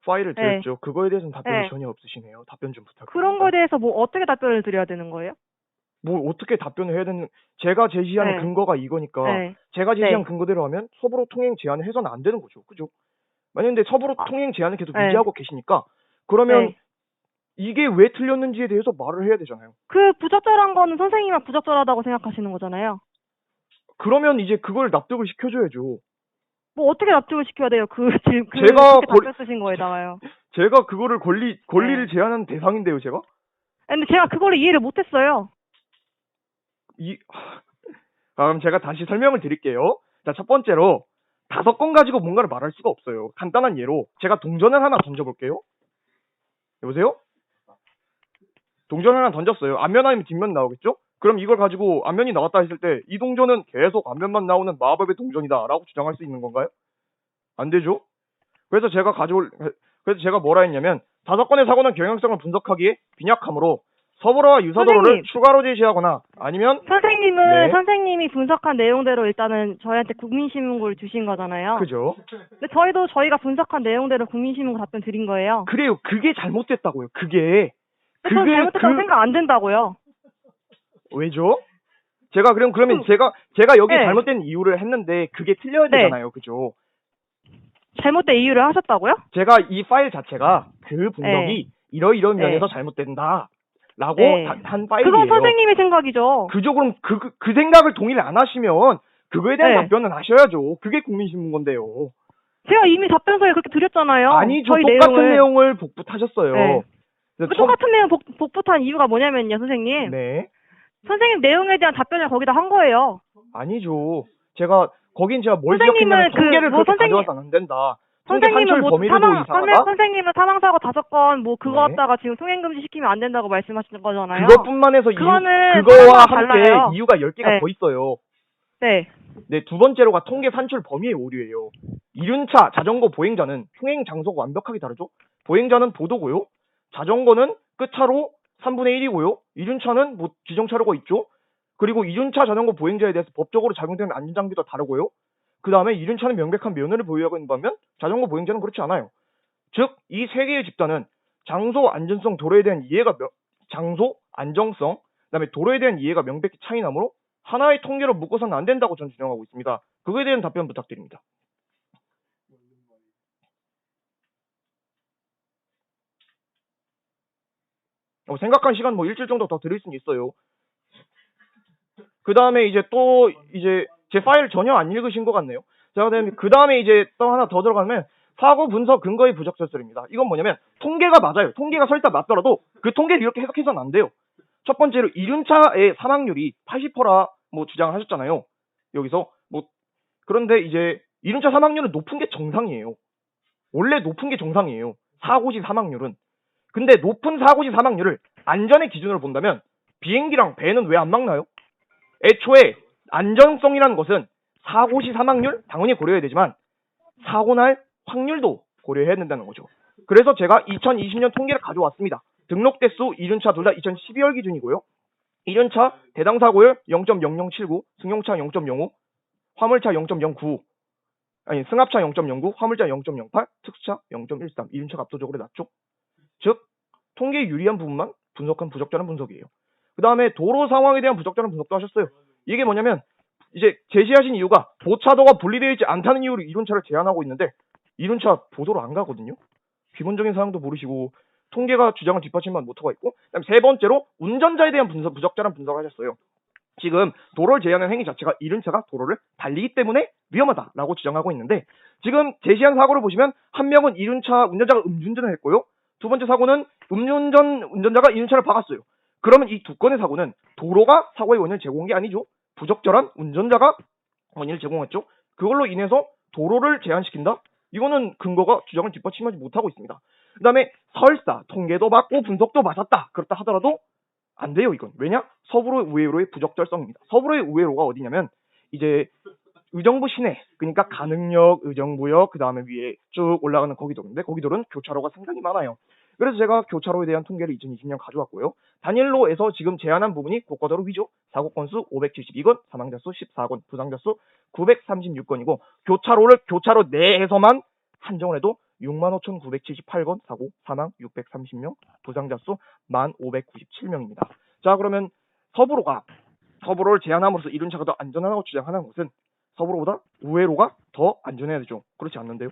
파일을 네. 드렸죠. 그거에 대해서는 답변이 네. 전혀 없으시네요. 답변 좀 그런 부탁드립니다. 거에 대해서 뭐 어떻게 답변을 드려야 되는 거예요? 뭐 어떻게 답변을 해야 되는, 제가 제시한 네. 근거가 이거니까 네. 제가 제시한 네. 근거대로 하면 서부로 통행 제한을 해서는 안 되는 거죠. 그죠? 만약에 서부로 아, 통행 제한을 계속 네. 유지하고 계시니까 그러면 네. 이게 왜 틀렸는지에 대해서 말을 해야 되잖아요. 그 부적절한 거는 선생님이 부적절하다고 생각하시는 거잖아요. 그러면 이제 그걸 납득을 시켜줘야죠. 뭐 어떻게 납득을 시켜야 돼요? 제가 그렇게 답변 쓰신 거에다가요. 제가 그거를 권리를 네. 제한하는 대상인데요, 제가? 근데 제가 그거를 이해를 못했어요. 이, 그럼 제가 다시 설명을 드릴게요. 자, 첫 번째로 5건 가지고 뭔가를 말할 수가 없어요. 간단한 예로 제가 동전을 하나 던져볼게요. 여보세요? 동전을 하나 던졌어요. 앞면 아니면 뒷면 나오겠죠? 그럼 이걸 가지고 앞면이 나왔다 했을 때 이 동전은 계속 앞면만 나오는 마법의 동전이다 라고 주장할 수 있는 건가요? 안 되죠? 그래서 제가 뭐라 했냐면 5건의 사고는 경향성을 분석하기에 빈약하므로 서부로와 유사도로를 선생님. 추가로 제시하거나 아니면 선생님은 네. 선생님이 분석한 내용대로 일단은 저희한테 국민신문고를 주신 거잖아요. 그죠? 근데 저희가 분석한 내용대로 국민신문고 답변 드린 거예요. 그래요. 그게 잘못됐다고요. 그게 저는 잘못됐다고 생각 안 된다고요. 왜죠? 그러면 제가 여기 네. 잘못된 이유를 했는데 그게 틀려야 되잖아요. 그죠? 잘못된 이유를 하셨다고요? 제가 이 파일 자체가 그 분석이 네. 이러이러한 네. 면에서 잘못된다 라고 네. 한 파일이에요. 그건 선생님의 생각이죠. 그죠? 그럼 그 생각을 동의를 안 하시면 그거에 대한 네. 답변은 하셔야죠. 그게 국민신문고인데요. 제가 이미 답변서에 그렇게 드렸잖아요. 아니죠. 저희 똑같은 내용을 복붙하셨어요. 네. 그래서 똑같은 내용 복붙한 이유가 뭐냐면요, 선생님. 네. 선생님 내용에 대한 답변을 거기다 한 거예요. 아니죠. 거긴 제가 뭘 선생님은 기억했냐면 통계를 그렇게 가져와서는 안 된다. 통계 산출 범위를 도 이상하다? 선생님은 사망사고 5건 그거 네. 갖다가 지금 통행금지 시키면 안 된다고 말씀하시는 거잖아요. 그것뿐만 해서 그거는 그거와 사람마다 함께 달라요. 이유가 10개가 네. 더 있어요. 네. 네, 두 번째로가 통계 산출 범위의 오류예요. 이륜차, 자전거 보행자는 통행 장소가 완벽하게 다르죠. 보행자는 보도고요. 자전거는 끝차로 3분의 1이고요. 이륜차는 뭐 지정차로가 있죠. 그리고 이륜차 자전거 보행자에 대해서 법적으로 적용되는 안전장비도 다르고요. 그 다음에 이륜차는 명백한 면허를 보유하고 있는 반면 자전거 보행자는 그렇지 않아요. 즉, 이 세 개의 집단은 장소 안전성, 도로에 대한 장소 안정성, 그 다음에 도로에 대한 이해가 명백히 차이 나므로 하나의 통계로 묶어서는 안 된다고 저는 주장하고 있습니다. 그거에 대한 답변 부탁드립니다. 생각한 시간 뭐 일주일 정도 더 드릴 수는 있어요. 그 다음에 제 파일 전혀 안 읽으신 것 같네요. 자, 그 다음에 또 하나 더 들어가면 사고 분석 근거의 부적절성입니다. 이건 뭐냐면 통계가 맞아요. 통계가 설사 맞더라도 그 통계를 이렇게 해석해서는 안 돼요. 첫 번째로 이륜차의 사망률이 80%라 뭐 주장하셨잖아요. 여기서 그런데 이륜차 사망률은 높은 게 정상이에요. 원래 높은 게 정상이에요. 사고시 사망률은. 근데 높은 사고시 사망률을 안전의 기준으로 본다면 비행기랑 배는 왜 안 막나요? 애초에 안전성이라는 것은 사고시 사망률 당연히 고려해야 되지만 사고 날 확률도 고려해야 된다는 거죠. 그래서 제가 2020년 통계를 가져왔습니다. 등록 대수 이륜차 둘 다 2012월 기준이고요. 이륜차 대당 사고율 0.0079, 승용차 0.05, 화물차 0.09, 승합차 0.09, 화물차 0.08, 특수차 0.13. 이륜차가 압도적으로 낮죠. 즉 통계에 유리한 부분만 분석한 부적절한 분석이에요. 그 다음에 도로 상황에 대한 부적절한 분석도 하셨어요. 이게 뭐냐면 제시하신 이유가 보차도가 분리되어 있지 않다는 이유로 이륜차를 제한하고 있는데 이륜차 보도로 안 가거든요. 기본적인 사항도 모르시고 통계가 주장을 뒷받침만 못하고 있고, 그다음 세 번째로 운전자에 대한 부적절한 분석을 하셨어요. 지금 도로를 제한하는 행위 자체가 이륜차가 도로를 달리기 때문에 위험하다라고 주장하고 있는데 지금 제시한 사고를 보시면 한 명은 운전자가 음주운전을 했고요. 두 번째 사고는 운전자가 이륜차를 박았어요. 그러면 이 두 건의 사고는 도로가 사고의 원인을 제공한 게 아니죠. 부적절한 운전자가 원인을 제공했죠. 그걸로 인해서 도로를 제한시킨다? 이거는 근거가 주장을 뒷받침하지 못하고 있습니다. 그 다음에 설사 통계도 맞고 분석도 맞았다. 그렇다 하더라도 안 돼요, 이건. 왜냐? 서부로 우회로의 부적절성입니다. 서부로의 우회로가 어디냐면 의정부 시내, 그러니까 가능역, 의정부역, 그 다음에 위에 쭉 올라가는 거기도인데 거기도는 교차로가 상당히 많아요. 그래서 제가 교차로에 대한 통계를 2020년 가져왔고요. 단일로에서 지금 제한한 부분이 고가도로 위죠. 사고 건수 572건, 사망자 수 14건, 부상자 수 936건이고 교차로 내에서만 한정을 해도 65,978건 사고, 사망 630명, 부상자 수 1,597명입니다. 자, 그러면 서부로를 제한함으로써 이륜차가 더 안전하다고 주장하는 것은 서부로보다 우회로가 더 안전해야 되죠. 그렇지 않는데요.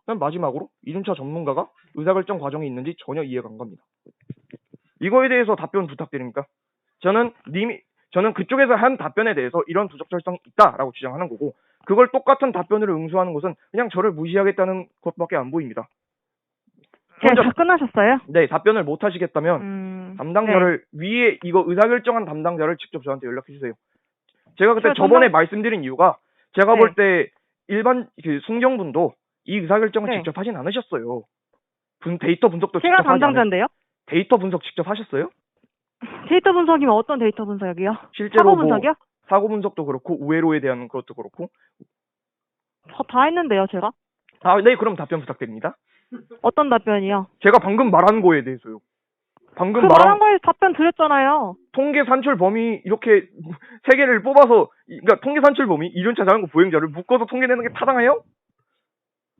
그다음 마지막으로 이륜차 전문가가 의사결정 과정이 있는지 전혀 이해가 안 갑니다. 이거에 대해서 답변 부탁드립니다. 저는 그쪽에서 한 답변에 대해서 이런 부적절성이 있다라고 주장하는 거고, 그걸 똑같은 답변을 응수하는 것은 그냥 저를 무시하겠다는 것밖에 안 보입니다. 네, 다 끝나셨어요? 네, 답변을 못 하시겠다면 담당자를 위에 이거 의사결정한 담당자를 직접 저한테 연락해 주세요. 제가 그때 저번에 말씀드린 이유가 제가 볼 때 일반 승경분도 이 의사결정을 직접 하진 않으셨어요. 데이터 분석도 제가 직접 담당자인데요? 데이터 분석 직접 하셨어요? 데이터 분석이면 어떤 데이터 분석이요? 실제로 사고 분석이요? 사고 분석도 그렇고 우회로에 대한 것도 그렇고. 다 했는데요, 제가? 네, 그럼 답변 부탁드립니다. 어떤 답변이요? 제가 방금 말한 거에 대해서요. 방금 말한 거에 답변 드렸잖아요. 통계 산출 범위 이렇게 세 개를 뽑아서, 그러니까 통계 산출 범위, 이륜차 자전거 보행자를 묶어서 통계내는 게 타당해요?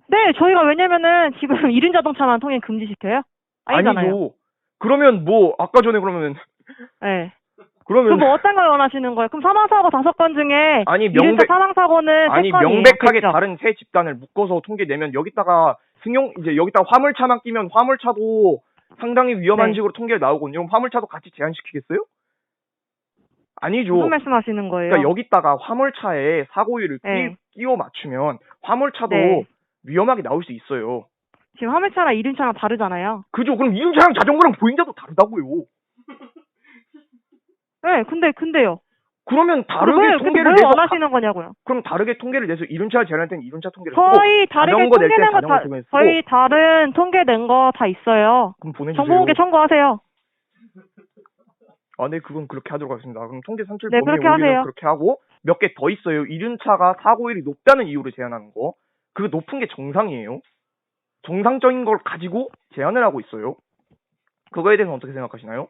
네, 저희가 왜냐면은 지금 이륜 자동차만 통행 금지시켜요? 아니잖아요. 아니죠. 그러면 아까 전에 그러면 네. 그러면 그럼 어떤 걸 원하시는 거예요? 그럼 사망사고 5건 중에 이륜차 사망사고는 3건이에요. 명백하게 그렇죠? 다른 세 집단을 묶어서 통계 내면 여기다가 여기다가 화물차만 끼면 화물차도 상당히 위험한 식으로 통계가 나오거든요. 그럼 화물차도 같이 제한시키겠어요? 아니죠. 무슨 말씀하시는 거예요? 그러니까 여기다가 화물차에 사고율을 끼워 맞추면 화물차도 위험하게 나올 수 있어요. 지금 화물차랑 이륜차랑 다르잖아요. 그죠? 그럼 이륜차랑 자전거랑 보행자도 다르다고요. 네, 근데요. 그러면 다르게 통계를 내서 원하시는 거냐고요? 그럼 다르게 통계를 내서 이륜차를 제한할 때는 이륜차 통계를 저희 다르게 통계 낸 거 저희 쓰고. 다른 통계 낸 거 다 있어요. 그럼 보내주세요. 정보국에 청구하세요. 네, 그건 그렇게 하도록 하겠습니다. 그럼 통계 산출 네, 범위에 그렇게 하세요. 그렇게 하고 몇 개 더 있어요. 이륜차가 사고율이 높다는 이유로 제한하는 거. 그 높은 게 정상이에요. 정상적인 걸 가지고 제한을 하고 있어요. 그거에 대해서 어떻게 생각하시나요?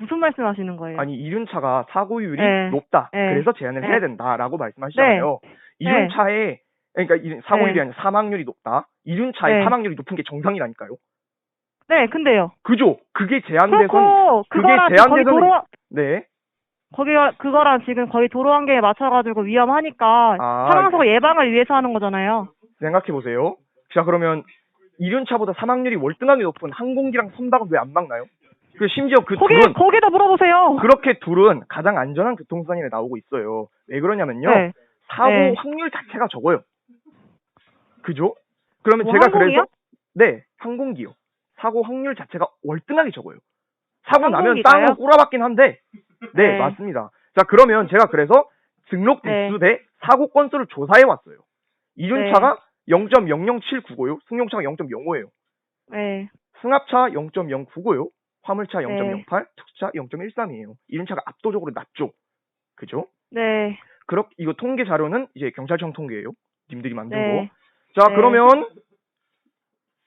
무슨 말씀 하시는 거예요? 아니, 이륜차가 사고율이 높다. 그래서 제한을 해야 된다라고 말씀하시잖아요. 이륜차에, 그러니까 사고율이 아니라 사망률이 높다. 이륜차의 사망률이 높은 게 정상이라니까요. 네, 근데요. 그죠? 그게 제한돼서 네. 그거랑 지금 거의 도로 환경에 맞춰가지고 위험하니까 사망사고 예방을 위해서 하는 거잖아요. 생각해보세요. 자, 그러면 이륜차보다 사망률이 월등하게 높은 항공기랑 선박은 왜 안 막나요? 심지어 둘은 거기다 물어보세요. 그렇게 둘은 가장 안전한 교통수단이 나오고 있어요. 왜 그러냐면요. 사고 확률 자체가 적어요. 그죠? 그러면 제가 항공이요? 그래서 항공기요. 사고 확률 자체가 월등하게 적어요. 사고 나면 땅으로 꼬라박긴 한데 맞습니다. 자, 그러면 제가 그래서 등록 대수 대 사고 건수를 조사해 왔어요. 이륜차가 0.00795요. 승용차가 0.05예요. 승합차 0.099고요. 화물차 0.08, 특수차 0.13이에요. 이륜차가 압도적으로 낮죠. 그죠? 네. 이거 통계 자료는 이제 경찰청 통계예요. 님들이 만든 거. 자, 그러면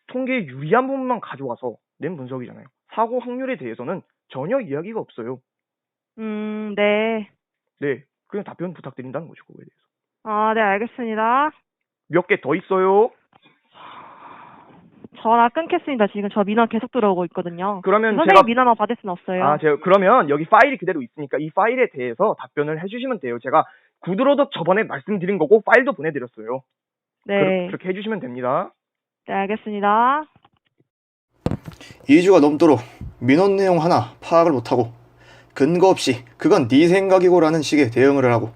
통계에 유리한 부분만 가져와서 낸 분석이잖아요. 사고 확률에 대해서는 전혀 이야기가 없어요. 네. 네, 그냥 답변 부탁드린다는 거죠, 그거에 대해서. 네, 알겠습니다. 몇 개 더 있어요? 전화 끊겠습니다. 지금 저 민원 계속 들어오고 있거든요. 그러면 선생님 민원만 받을 수는 없어요. 그러면 여기 파일이 그대로 있으니까 이 파일에 대해서 답변을 해주시면 돼요. 제가 구드로도 저번에 말씀드린 거고 파일도 보내드렸어요. 네. 그렇게 해주시면 됩니다. 네, 알겠습니다. 2주가 넘도록 민원 내용 하나 파악을 못하고 근거 없이 그건 네 생각이고라는 식의 대응을 하고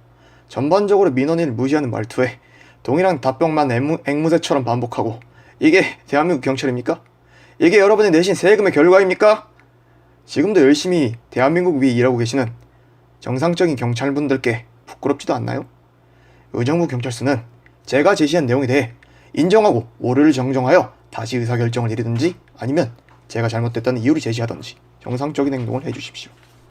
전반적으로 민원인을 무시하는 말투에 동일한 답변만 앵무새처럼 반복하고 이게 대한민국 경찰입니까? 이게 여러분이 내신 세금의 결과입니까? 지금도 열심히 대한민국 위에 일하고 계시는 정상적인 경찰분들께 부끄럽지도 않나요? 의정부 경찰서는 제가 제시한 내용에 대해 인정하고 오류를 정정하여 다시 의사결정을 내리든지 아니면 제가 잘못됐다는 이유를 제시하든지 정상적인 행동을 해주십시오.